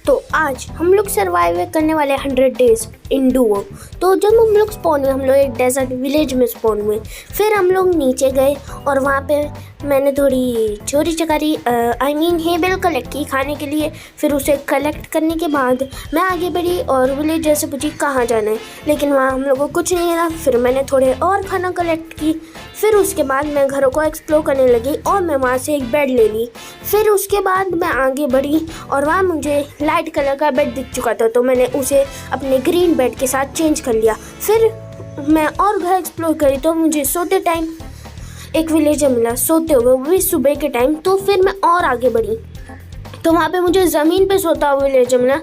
तो आज हम लोग सर्वाइव करने वाले 100 डेज इन डुओ। तो जब हम लोग स्पॉन हुए, हम लोग एक डेजर्ट विलेज में स्पॉन हुए। फिर हम लोग नीचे गए और वहाँ पे मैंने थोड़ी चोरी चकारी हेबल कलेक्ट की खाने के लिए। फिर उसे कलेक्ट करने के बाद मैं आगे बढ़ी और विलेजर से पूछी कहाँ जाना है, लेकिन वहाँ हम लोगों को कुछ नहीं मिला। फिर मैंने थोड़े और खाना कलेक्ट की। फिर उसके बाद मैं घरों को एक्सप्लोर करने लगी और मैं वहाँ से एक बेड ले ली। फिर उसके बाद मैं आगे बढ़ी और वहाँ मुझे लाइट कलर का बेड दिख चुका था, तो मैंने उसे अपने ग्रीन बेड के साथ चेंज कर लिया। फिर मैं और घर एक्सप्लोर करी तो मुझे सोते टाइम एक विलेजर मिला, सोते हुए, वो भी सुबह के टाइम। तो फिर मैं और आगे बढ़ी तो वहाँ पे मुझे ज़मीन पे सोता हुआ विलेजर मिला,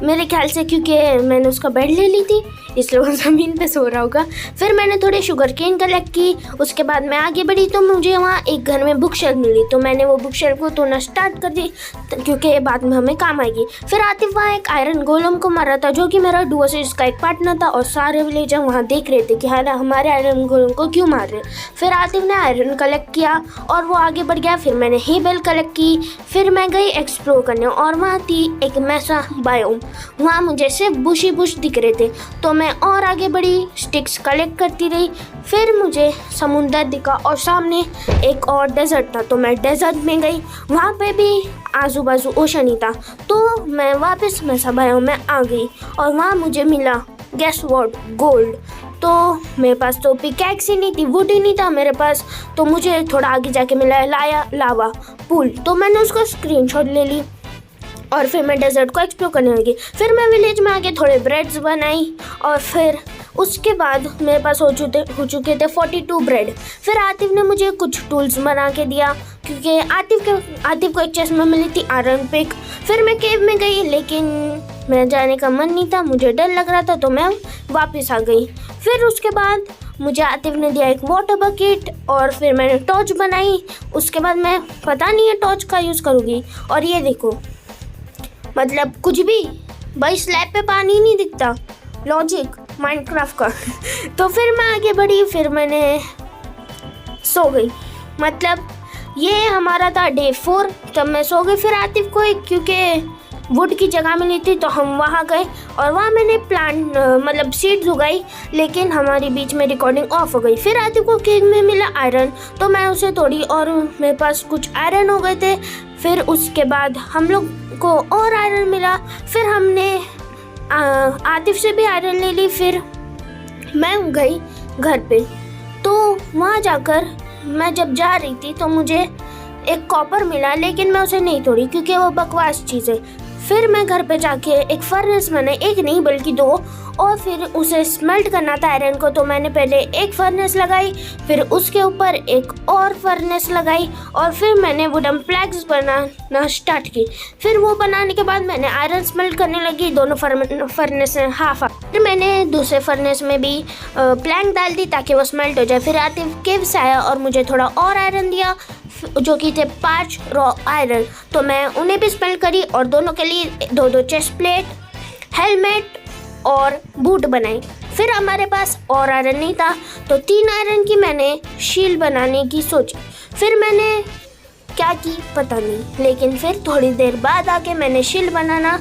मेरे ख्याल से क्योंकि मैंने उसका बेड ले ली थी इसलिए वो ज़मीन पे सो रहा होगा। फिर मैंने थोड़े शुगर केन कलेक्ट की। उसके बाद मैं आगे बढ़ी तो मुझे वहाँ एक घर में बुक शेल्फ मिली, तो मैंने वो बुक शेल्फ को तोड़ना स्टार्ट कर दी क्योंकि बाद में हमें काम आएगी। फिर आतिफ वहाँ एक आयरन गोलम को मारा था जो कि मेरा डुओ से इसका एक पार्टनर था, और सारे विलेजर वहाँ देख रहे थे कि हाँ हमारे आयरन गोलम को क्यों मार रहे। फिर आतिफ ने आयरन कलेक्ट किया और वो आगे बढ़ गया। फिर मैंने हेबल कलेक्ट की। फिर मैं गई एक्सप्लोर करने और वहाँ थी एक मैसा बायोम, वहाँ मुझे सिर्फ बुश ही बुश दिख रहे थे। तो मैं और आगे बढ़ी, स्टिक्स कलेक्ट करती रही। फिर मुझे समुंदर दिखा और सामने एक और डेजर्ट था, तो मैं डेजर्ट में गई। वहाँ पे भी आजू बाजू ओशन ही था, तो मैं वापस मैसा बायोम में आ गई और वहाँ मुझे मिला गेस व्हाट, गोल्ड। तो मेरे पास तो पिकैक्स ही नहीं थी, वुड ही नहीं था मेरे पास, तो मुझे थोड़ा आगे जाके मिला लावा पूल, तो मैंने उसका स्क्रीनशॉट ले ली और फिर मैं डेजर्ट को एक्सप्लोर करने लगी। फिर मैं विलेज में आके थोड़े ब्रेड्स बनाई और फिर उसके बाद मेरे पास हो चुके थे 42 ब्रेड। फिर आतिफ ने मुझे कुछ टूल्स बना के दिया क्योंकि आतिफ को एक चेस्ट में मिली थी आयरन पिक। फिर मैं केव में गई, लेकिन मेरा जाने का मन नहीं था, मुझे डर लग रहा था, तो मैं वापस आ गई। फिर उसके बाद मुझे आतिफ ने दिया एक वाटर बकेट और फिर मैंने टॉर्च बनाई। उसके बाद मैं पता नहीं है टॉर्च का यूज़ करूँगी, और ये देखो मतलब कुछ भी भाई, स्लैब पे पानी नहीं दिखता, लॉजिक माइनक्राफ्ट का। तो फिर मैं आगे बढ़ी, फिर मैंने सो गई। मतलब ये हमारा था डे 4, तब मैं सो गई। फिर आतिफ को क्योंकि वुड की जगह मिली थी तो हम वहाँ गए और वहाँ मैंने प्लांट मतलब सीड्स उगाई, लेकिन हमारी बीच में रिकॉर्डिंग ऑफ हो गई। फिर आतिफ को केक में मिला आयरन, तो मैं उसे तोड़ी और मेरे पास कुछ आयरन हो गए थे। फिर उसके बाद हम लोग को और आयरन मिला। फिर हमने आतिफ से भी आयरन ले ली। फिर मैं गई घर पे, तो वहाँ जाकर मैं जब जा रही थी तो मुझे एक कॉपर मिला, लेकिन मैं उसे नहीं तोड़ी क्योंकि वो बकवास चीज़ है। फिर मैं घर पे जाके एक फर्नेस बनाई, एक नहीं बल्कि 2, और फिर उसे स्मेल्ट करना था आयरन को, तो मैंने पहले एक फर्नेस लगाई, फिर उसके ऊपर एक और फर्नेस लगाई और फिर मैंने वुडन प्लैंक्स बनाना स्टार्ट की। फिर वो बनाने के बाद मैंने आयरन स्मेल्ट करने लगी, दोनों फर्नेस हाफ। फिर मैंने दूसरे फर्नेस में भी प्लैंक डाल दी ताकि वो स्मेल्ट हो जाए। फिर आतिफ केव से आया और मुझे थोड़ा और आयरन दिया जो कि थे 5 रॉ आयरन, तो मैं उन्हें भी स्मेल्ट करी और दोनों के लिए 2 चेस्ट प्लेट, हेलमेट और बूट बनाई। फिर हमारे पास और आयरन नहीं था, तो 3 आयरन की मैंने शील्ड बनाने की सोची। फिर मैंने क्या की पता नहीं, लेकिन फिर थोड़ी देर बाद आके मैंने शील्ड बनाना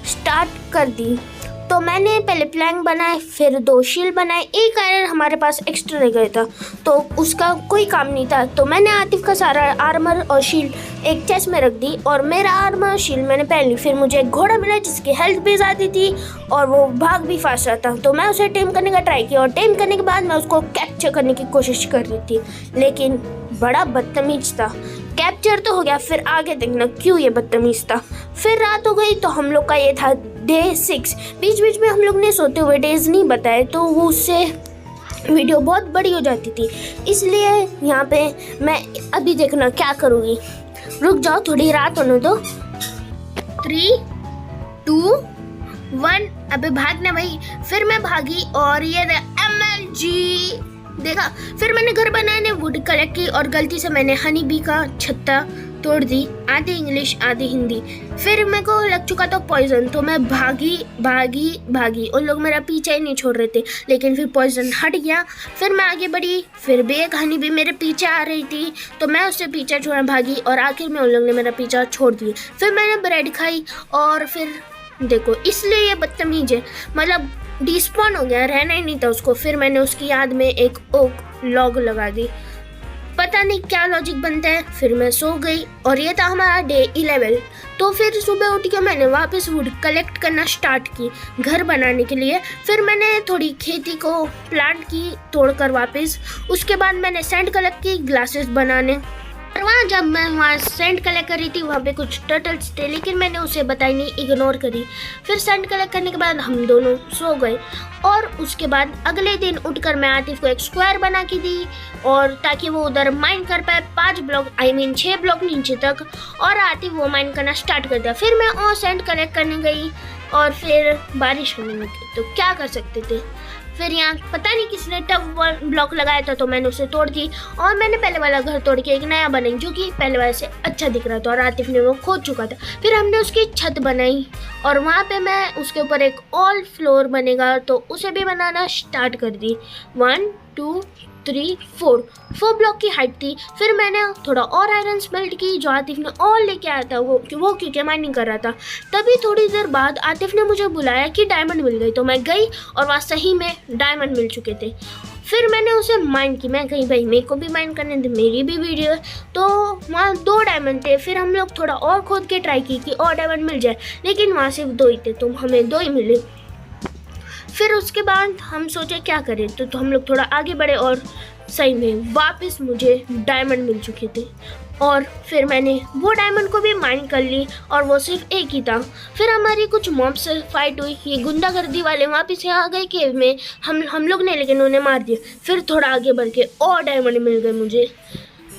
स्टार्ट कर दी। तो मैंने पहले प्लैंक बनाए, फिर 2 शील्ड बनाए। एक आयरन हमारे पास एक्स्ट्रा रह गया था, तो उसका कोई काम नहीं था, तो मैंने आतिफ का सारा आर्मर और शील्ड एक चेस्ट में रख दी और मेरा आर्मर और शील्ड मैंने पहन ली। फिर मुझे एक घोड़ा मिला जिसकी हेल्थ भी ज़्यादा थी और वो भाग भी फास्ट रहा था, तो मैं उसे टेम करने का ट्राई किया और टेम करने के बाद मैं उसको कैप्चर करने की कोशिश कर रही थी, लेकिन बड़ा बदतमीज था। कैप्चर तो हो गया, फिर आगे देखना क्यों ये बदतमीज था। फिर रात हो गई, तो हम लोग का ये था डे 6। बीच बीच में हम लोग ने सोते हुए डेज नहीं बताए, तो वो उससे वीडियो बहुत बड़ी हो जाती थी, इसलिए यहाँ पे मैं अभी देखना क्या करूँगी। रुक जाओ, थोड़ी रात होने दो। 3, 2, 1, अबे भागना भाई। फिर मैं भागी और ये MLG देखा। फिर मैंने घर बनाने वुड कलेक्ट की और गलती से मैंने हनी बी का छत्ता तोड़ दी, आधी इंग्लिश आधी हिंदी। फिर मेरे को लग चुका था पॉइजन, तो मैं भागी। उन लोग मेरा पीछा ही नहीं छोड़ रहे थे, लेकिन फिर पॉइजन हट गया। फिर मैं आगे बढ़ी, फिर भी एक हनी भी मेरे पीछे आ रही थी, तो मैं उससे पीछा छोड़ भागी और आखिर में उन लोग ने मेरा पीछा छोड़ दिया। फिर मैंने ब्रेड खाई और फिर देखो इसलिए ये बदतमीज है, मतलब डिस्पॉन हो गया, रहना ही नहीं था उसको। फिर मैंने उसकी याद में एक ओक लॉग लगा दी, पता नहीं क्या लॉजिक बनता है। फिर मैं सो गई और ये था हमारा डे 11। तो फिर सुबह उठ के मैंने वापस वुड कलेक्ट करना स्टार्ट की घर बनाने के लिए। फिर मैंने थोड़ी खेती को प्लांट की तोड़कर वापस। उसके बाद मैंने सैंड कलेक्ट की ग्लासेस बनाने। और वहाँ जब मैं वहाँ सैंड कलेक्ट कर रही थी वहाँ पे कुछ टर्टल्स थे, लेकिन मैंने उसे बताई नहीं, इग्नोर करी। फिर सैंड कलेक्ट करने के बाद हम दोनों सो गए और उसके बाद अगले दिन उठकर मैं आतिफ को एक स्क्वायर बना के दी, और ताकि वो उधर माइन कर पाए 5 ब्लॉक 6 ब्लॉक नीचे तक, और आतिफ वो माइन करना स्टार्ट कर दिया। फिर मैं और सैंड कलेक्ट करने गई और फिर बारिश होने लगी, तो क्या कर सकते थे। फिर यहाँ पता नहीं किसने टफ ब्लॉक लगाया था, तो मैंने उसे तोड़ दी और मैंने पहले वाला घर तोड़ के एक नया बनाई जो कि पहले वाले से अच्छा दिख रहा था, और आतिफ ने वो खोद चुका था। फिर हमने उसकी छत बनाई और वहाँ पे मैं उसके ऊपर एक ऑल फ्लोर बनेगा तो उसे भी बनाना स्टार्ट कर दी। 1 2 3 4 ब्लॉक की हाइट थी। फिर मैंने थोड़ा और आयरन स्मेल्ट की जो आतिफ ने और लेके आया था, वो क्योंकि माइनिंग कर रहा था। तभी थोड़ी देर बाद आतिफ ने मुझे बुलाया कि डायमंड मिल गई, तो मैं गई और वहाँ सही में डायमंड मिल चुके थे। फिर मैंने उसे माइन की, मैं कहीं भाई मेरे को भी माइन करने थे, मेरी भी वीडियो है। तो वहाँ 2 डायमंड थे। फिर हम लोग थोड़ा और खोद के ट्राई की कि और डायमंड मिल जाए, लेकिन वहाँ सिर्फ 2 ही थे, तो हमें 2 ही मिले। फिर उसके बाद हम सोचे क्या करें, तो हम लोग थोड़ा आगे बढ़े और सही में वापस मुझे डायमंड मिल चुके थे। और फिर मैंने वो डायमंड को भी माइन कर ली और वो सिर्फ एक ही था। फिर हमारी कुछ मॉब से फाइट हुई, ये गुंडागर्दी वाले वापस आ गए केव में, हम लोग ने लेकिन उन्हें मार दिया। फिर थोड़ा आगे बढ़ के और डायमंड मिल गए मुझे।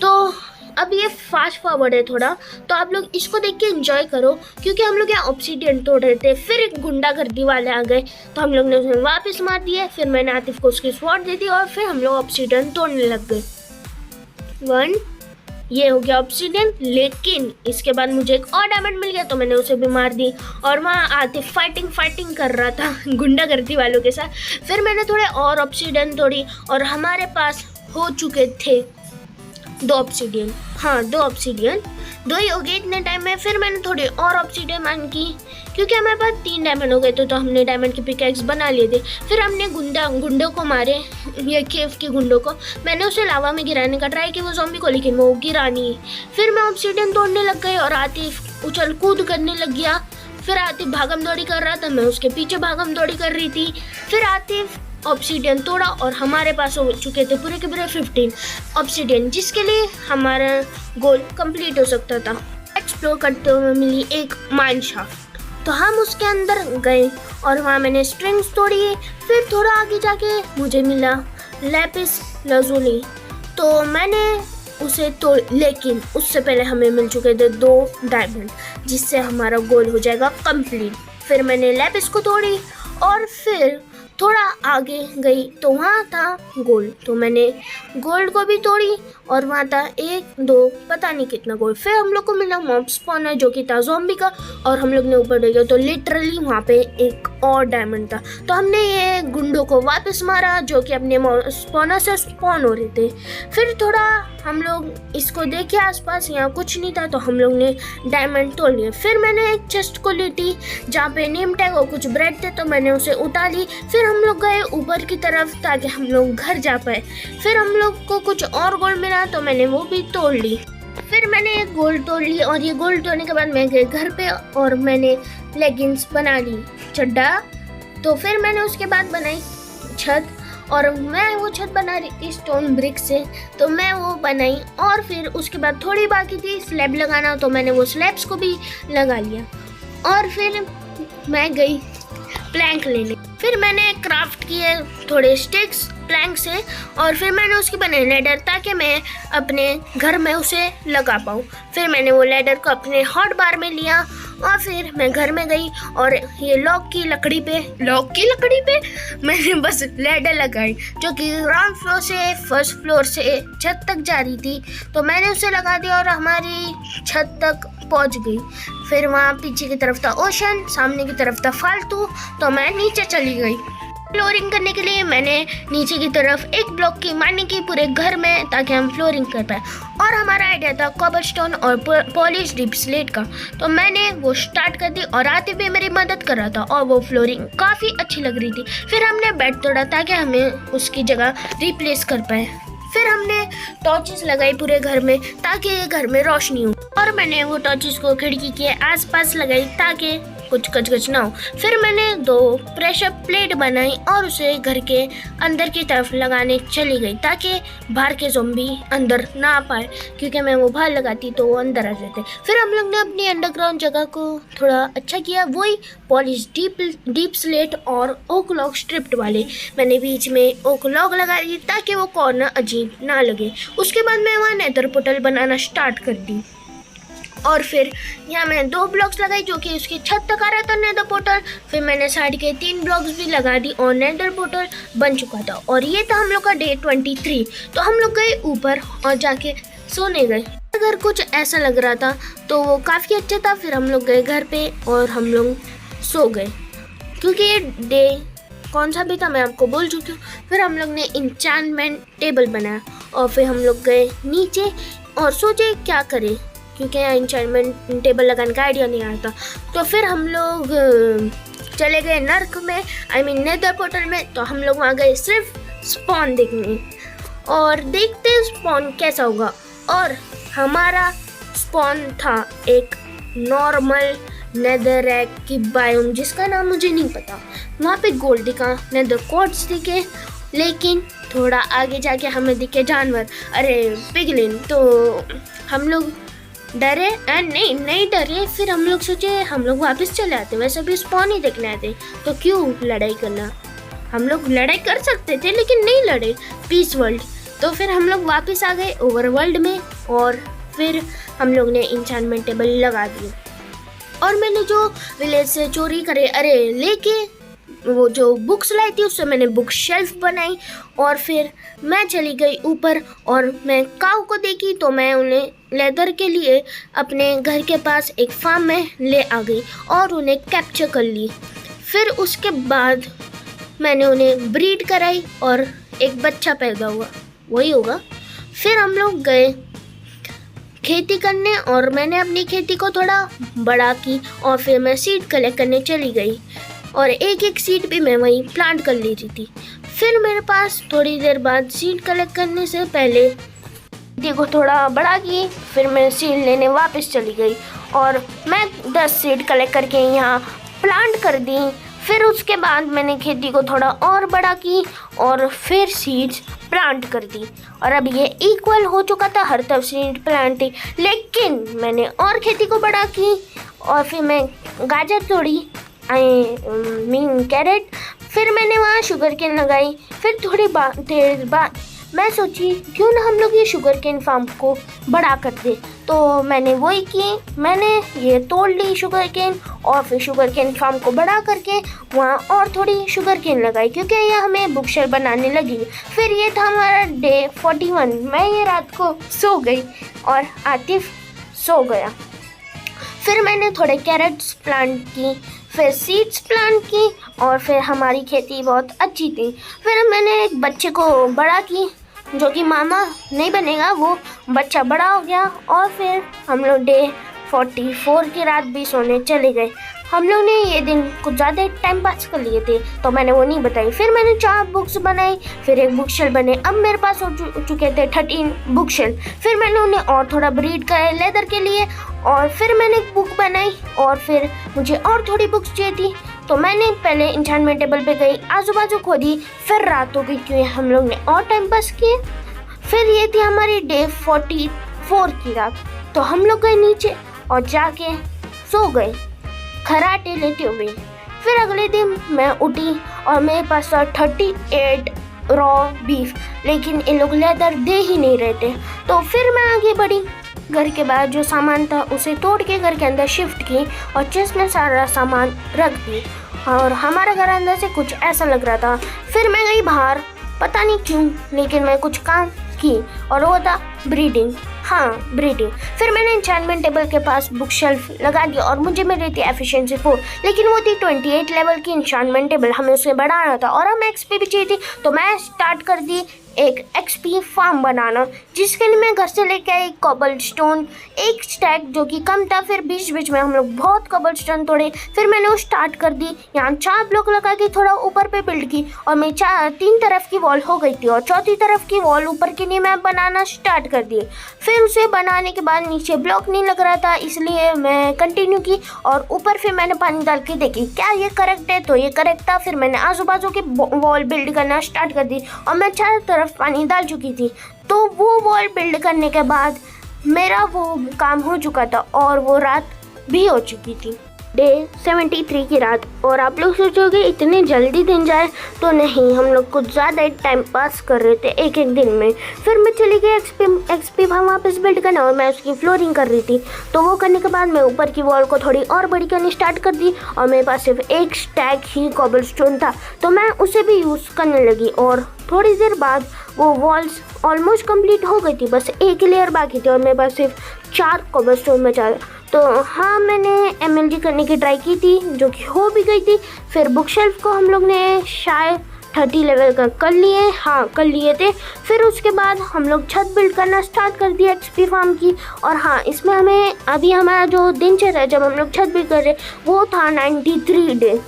तो अब ये फास्ट फॉरवर्ड है थोड़ा, तो आप लोग इसको देख के एंजॉय करो, क्योंकि हम लोग यहाँ ऑब्सीडियन तोड़ रहे थे। फिर एक गुंडागर्दी वाले आ गए तो हम लोग ने उसे वापस मार दिया। फिर मैंने आतिफ को उसकी स्वॉर्ड दे दी और फिर हम लोग ऑब्सीडियन तोड़ने लग गए। 1 ये हो गया ऑब्सीडियन, लेकिन इसके बाद मुझे एक और डायमंड मिल गया तो मैंने उसे भी मार दी। और वहाँ आतिफ फाइटिंग कर रहा था गुंडागर्दी वालों के साथ। फिर मैंने थोड़े और ऑब्सीडियन तोड़ी और हमारे पास हो चुके थे 2 ऑब्सीडियन। हाँ 2 ऑब्सीडियन, 2 ही हो गए इतने टाइम में। फिर मैंने थोड़ी और ऑब्सीडियन माइन की, क्योंकि हमारे पास 3 डायमंड हो गए थे, तो हमने डायमंड के पिकैक्स बना लिए थे। फिर हमने गुंडों को मारे, ये केव के गुंडों को। मैंने उसे लावा में गिराने का ट्राई किया वो ज़ॉम्बी को, लेकिन वो गिरा नहीं। फिर मैं ऑब्सीडियन तोड़ने लग गई और आतिफ उछल कूद करने लग गया। फिर आतिफ भागम दौड़ी कर रहा था, मैं उसके पीछे भागम दौड़ी कर रही थी। फिर आतिफ ऑब्सीडियन तोड़ा और हमारे पास हो चुके थे पूरे के पूरे 15 ऑब्सीडियन, जिसके लिए हमारा गोल कंप्लीट हो सकता था। एक्सप्लोर करते हुए मिली एक माइन शाफ्ट, तो हम उसके अंदर गए और वहाँ मैंने स्ट्रिंग्स तोड़ी। फिर थोड़ा आगे जाके मुझे मिला लैपिस लाजुली, तो मैंने उसे तोड़, लेकिन उससे पहले हमें मिल चुके थे 2 डायमंड, जिससे हमारा गोल हो जाएगा कंप्लीट। फिर मैंने लैपिस को तोड़ी और फिर थोड़ा आगे गई तो वहाँ था गोल्ड, तो मैंने गोल्ड को भी तोड़ी और वहाँ था 1 2 पता नहीं कितना गोल्ड। फिर हम लोग को मिला मॉब स्पॉनर जो कि था ज़ॉम्बी का, और हम लोग ने ऊपर देखा तो लिटरली वहाँ पे एक और डायमंड था। तो हमने ये गुंडों को वापस मारा जो कि अपने स्पॉनर से स्पॉन हो रहे थे। फिर थोड़ा हम लोग इसको देखे आसपास, यहाँ कुछ नहीं था, तो हम लोग ने डायमंड तोड़ लिए। फिर मैंने एक चेस्ट को ली थी जहाँ पे नेम टैग और कुछ ब्रेड थे, तो मैंने उसे उठा ली। फिर हम लोग गए ऊपर की तरफ ताकि हम लोग घर जा पाए। फिर हम लोग को कुछ और गोल्ड मिला तो मैंने वो भी तोड़ ली। फिर मैंने एक गोल्ड तोड़ ली और ये गोल्ड तोड़ने के बाद मैं गई घर पे और मैंने लेगिंग्स बना ली, चड्डा। तो फिर मैंने उसके बाद बनाई छत, और मैं वो छत बना रही थी स्टोन ब्रिक से, तो मैं वो बनाई। और फिर उसके बाद थोड़ी बाकी थी स्लैब लगाना, तो मैंने वो स्लैब्स को भी लगा लिया। और फिर मैं गई प्लैंक लेने। फिर मैंने क्राफ्ट किए थोड़े स्टिक्स प्लैंक से, और फिर मैंने उसकी बनाई लेडर ताकि मैं अपने घर में उसे लगा पाऊँ। फिर मैंने वो लेडर को अपने हॉट बार में लिया और फिर मैं घर में गई और ये लॉक की लकड़ी पे मैंने बस लेडर लगाई जो कि ग्राउंड फ्लोर से फर्स्ट फ्लोर से छत तक जा रही थी। तो मैंने उसे लगा दिया और हमारी छत तक पहुंच गई। फिर वहाँ पीछे की तरफ था ओशन, सामने की तरफ था फालतू, तो मैं नीचे चली गई। फ्लोरिंग करने के लिए मैंने नीचे की तरफ एक ब्लॉक की मारने की पूरे घर में, ताकि हम फ्लोरिंग कर पाए। और हमारा आइडिया था कॉबलस्टोन और पॉलिश डीप स्लेट का, तो मैंने वो स्टार्ट कर दी और आतिफ भी मेरी मदद कर रहा था और वो फ्लोरिंग काफ़ी अच्छी लग रही थी। फिर हमने बेड तोड़ा ताकि हमें उसकी जगह रिप्लेस कर पाए। फिर हमने टॉर्चेस लगाई पूरे घर में ताकि ये घर में रोशनी हो, और मैंने वो टॉर्चेस को खिड़की के आसपास लगाई ताकि कुछ कचकच ना हो। फिर मैंने 2 प्रेशर प्लेट बनाई और उसे घर के अंदर की तरफ लगाने चली गई ताकि बाहर के ज़ॉम्बी अंदर ना आ पाए, क्योंकि मैं वो बाहर लगाती तो वो अंदर आ जाते। फिर हम लोग ने अपनी अंडरग्राउंड जगह को थोड़ा अच्छा किया, वही पॉलिश डीप स्लेट और ओक लॉग स्ट्रिप्ड वाले मैंने बीच में ओक लॉग लगा दी ताकि वो कॉर्नर अजीब ना लगे। उसके बाद मैं वहाँ नेदर पोर्टल बनाना स्टार्ट कर दी, और फिर यहाँ मैं 2 ब्लॉक्स लगाई जो कि उसकी छत तक आ रहा था नेदर पोर्टल। फिर मैंने साइड के 3 ब्लॉक्स भी लगा दी और नेदर पोर्टल बन चुका था। और ये था हम लोग का डे 23। तो हम लोग गए ऊपर और जाके सोने गए। अगर कुछ ऐसा लग रहा था तो वो काफ़ी अच्छा था। फिर हम लोग गए घर पे और हम लोग सो गए, क्योंकि ये डे कौन सा भी था मैं आपको बोल चुकी हूँ। फिर हम लोग ने इंचैंटमेंट टेबल बनाया और फिर हम लोग गए नीचे और सोचे क्या करें, क्योंकि यहाँ इंचैंटमेंट टेबल लगाने का आइडिया नहीं आया था। तो फिर हम लोग चले गए नर्क में, आई मीन नेदर पोर्टल में। तो हम लोग वहाँ गए सिर्फ स्पॉन देखने, और देखते स्पॉन कैसा होगा। और हमारा स्पॉन था एक नॉर्मल नेदररैक की बायोम, जिसका नाम मुझे नहीं पता। वहाँ पे गोल्ड दिखा, नेदर क्वार्ट्ज दिखे, लेकिन थोड़ा आगे जाके हमें दिखे जानवर, अरे पिगलिन। तो हम लोग डरे एंड नहीं डरे। फिर हम लोग सोचे हम लोग वापस चले आते, वैसे भी स्पॉन ही देखने आते तो क्यों लड़ाई करना। हम लोग लड़ाई कर सकते थे लेकिन नहीं लड़े, पीस वर्ल्ड। तो फिर हम लोग वापस आ गए ओवर वर्ल्ड में, और फिर हम लोग ने इंचैंटमेंट टेबल लगा दिए। और मैंने जो विलेज से चोरी करे लेके वो जो बुक्स लाई थी उससे मैंने बुक शेल्फ बनाई। और फिर मैं चली गई ऊपर और मैं काऊ को देखी, तो मैं उन्हें लेदर के लिए अपने घर के पास एक फार्म में ले आ गई और उन्हें कैप्चर कर ली। फिर उसके बाद मैंने उन्हें ब्रीड कराई और एक बच्चा पैदा हुआ, वही होगा। फिर हम लोग गए खेती करने और मैंने अपनी खेती को थोड़ा बड़ा की, और फिर मैं सीड कलेक्ट करने चली गई और एक सीड भी मैं वहीं प्लांट कर ली थी। फिर मेरे पास थोड़ी देर बाद सीड कलेक्ट करने से पहले खेती को थोड़ा बड़ा की, फिर मैं सीड लेने वापस चली गई और मैं 10 सीड कलेक्ट करके यहाँ प्लांट कर दी। फिर उसके बाद मैंने खेती को थोड़ा और बड़ा की और फिर सीड्स प्लांट कर दी, और अब ये इक्वल हो चुका था हर तरफ सीड प्लांटिंग। लेकिन मैंने और खेती को बड़ा की और फिर मैं गाजर तोड़ी, आई मीन कैरेट। फिर मैंने वहाँ शुगर केन लगाई। फिर थोड़ी देर बाद मैं सोची क्यों ना हम लोग ये शुगर केन फार्म को बड़ा कर दे। तो मैंने वही की, मैंने ये तोड़ ली शुगर केन और फिर शुगर केन फार्म को बड़ा करके वहाँ और थोड़ी शुगर केन लगाई, क्योंकि ये हमें बुक शेल्फ बनाने लगी। फिर ये था हमारा डे 41। मैं ये रात को सो गई और आतिफ सो गया। फिर मैंने थोड़े कैरेट्स प्लांट की, फिर सीड्स प्लांट की और फिर हमारी खेती बहुत अच्छी थी। फिर मैंने एक बच्चे को बड़ा की, जो कि मामा नहीं बनेगा, वो बच्चा बड़ा हो गया। और फिर हम लोग डे 44 की रात भी सोने चले गए। हम लोग ने ये दिन कुछ ज़्यादा टाइम पास कर लिए थे, तो मैंने वो नहीं बताई। फिर मैंने 4 बुक्स बनाई, फिर एक बुक शेल्फ बने। अब मेरे पास हो चुके थे 13 बुक शेल्फ। फिर मैंने उन्हें और थोड़ा ब्रीड किया लेदर के लिए, और फिर मैंने एक बुक बनाई और फिर मुझे और थोड़ी बुक्स चाहिए थी। तो मैंने पहले इंचैंटमेंट टेबल पे गई, आजू बाजू खोदी, फिर रात हो गई क्योंकि हम लोग ने और टाइम पास किए। फिर ये थी हमारी डे 44 की रात। तो हम लोग गए नीचे और जाके सो गए खराटे लेते हुए। फिर अगले दिन मैं उठी और मेरे पास था 38 रॉ बीफ, लेकिन इन लोग लेदर दे ही नहीं रहे थे। तो फिर मैं आगे बढ़ी, घर के बाहर जो सामान था उसे तोड़ के घर के अंदर शिफ्ट की और चेस्ट में सारा सामान रख दी, और हमारा घर अंदर से कुछ ऐसा लग रहा था। फिर मैं गई बाहर, पता नहीं क्यों, लेकिन मैं कुछ काम की और वो था ब्रीडिंग। हाँ, ब्रीडिंग। फिर मैंने एन्चेंटमेंट टेबल के पास बुक शेल्फ लगा दिया और मुझे मिल रही थी एफिशिएंसी 4, लेकिन वो थी 28 लेवल की एन्चेंटमेंट टेबल, हमें उसे बढ़ाना था और हमें एक्सपी भी चाहिए थी। तो मैं स्टार्ट कर दी एक एक्सपी फार्म बनाना, जिसके लिए मैं घर से लेके आई कॉबल स्टोन एक स्टैक जो कि कम था। फिर बीच बीच में हम लोग बहुत कॉबल स्टोन तोड़े। फिर मैंने वो स्टार्ट कर दी, यहाँ 4 ब्लॉक लगा के थोड़ा ऊपर पे बिल्ड की और मेरी 3 तरफ की वॉल हो गई थी और चौथी तरफ की वॉल ऊपर के लिए मैं बनाना स्टार्ट कर दी। फिर उसे बनाने के बाद नीचे ब्लॉक नहीं लग रहा था, इसलिए मैं कंटिन्यू की और ऊपर फिर मैंने पानी डाल के देखी क्या ये करेक्ट है, तो ये करेक्ट था। फिर मैंने आजू बाजू की वॉल बिल्ड करना स्टार्ट कर दी और मैं चारों तरफ पानी डाल चुकी थी। तो वो वॉल बिल्ड करने के बाद मेरा वो काम हो चुका था और वो रात भी हो चुकी थी, डे 73 की रात। और आप लोग सोचोगे इतने जल्दी दिन जाए, तो नहीं, हम लोग कुछ ज़्यादा टाइम पास कर रहे थे एक एक दिन में। फिर मैं चली गई एक्सपी वापस बिल्ड करना और मैं उसकी फ्लोरिंग कर रही थी। तो वो करने के बाद मैं ऊपर की वॉल को थोड़ी और बड़ी करनी स्टार्ट कर दी और मेरे पास सिर्फ एक स्टैक ही कॉबलस्टोन था, तो मैं उसे भी यूज़ करने लगी। और थोड़ी देर बाद वो वॉल्स ऑलमोस्ट कंप्लीट हो गई थी, बस एक लेयर बाकी थी और मेरे पास सिर्फ 4 कॉबलस्टोन बचा। तो हाँ, मैंने MLG करने की ट्राई की थी जो कि हो भी गई थी। फिर बुक शेल्फ को हम लोग ने शायद 30 लेवल का कर लिए थे। फिर उसके बाद हम लोग छत बिल्ड करना स्टार्ट कर दिया एक्सपी फार्म की। और हाँ, इसमें हमें अभी हमारा जो दिनचर्या है जब हम लोग छत बिल्ड कर रहे वो था 93 डे,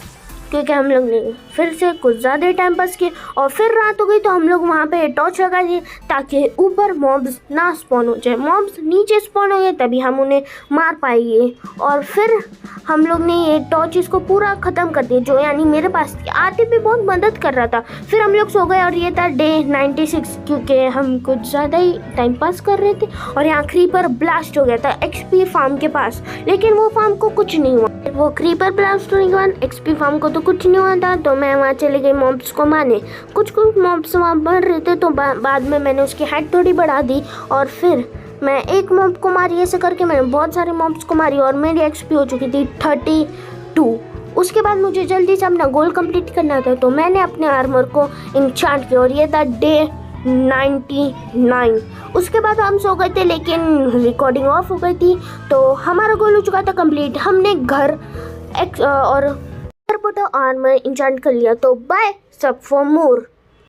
क्योंकि हम लोग ने फिर से कुछ ज़्यादा टाइम पास किया और फिर रात हो गई। तो हम लोग वहाँ पे टॉर्च लगा दिए ताकि ऊपर मॉब्स ना स्पॉन हो जाए। मॉब्स नीचे स्पॉन हो गए तभी हम उन्हें मार पाएंगे। और फिर हम लोग ने ये टॉर्च इसको पूरा ख़त्म कर दिया, जो यानी मेरे पास थी। आरती भी बहुत मदद कर रहा था। फिर हम लोग सो गए और ये था डे 96, क्योंकि हम कुछ ज़्यादा ही टाइम पास कर रहे थे। और यहाँ क्रीपर ब्लास्ट हो गया था एक्सपी फार्म के पास, लेकिन वो फार्म को कुछ नहीं हुआ। वो क्रीपर ब्लास्ट होने के बाद एक्सपी फार्म को तो कुछ नहीं हुआ था, तो मैं वहाँ चले गई मॉब्स को मारने। कुछ मॉब्स वहाँ बढ़ रहे थे, तो बाद में मैंने उसकी हाइट थोड़ी बढ़ा दी और फिर मैं एक मॉब को मारी। ऐसे करके मैंने बहुत सारे मॉब्स को मारी और मेरी एक्सपी हो चुकी थी 32। उसके बाद मुझे जल्दी से अपना गोल कंप्लीट करना था, तो मैंने अपने आर्मर को इंचांट किया और ये था डे 99। उसके बाद हम सो गए थे, लेकिन रिकॉर्डिंग ऑफ हो गई थी। तो हमारा गोल हो चुका था कंप्लीट। हमने घर और आर्मर इंचांट कर लिया। तो बाय सब फॉर मोर।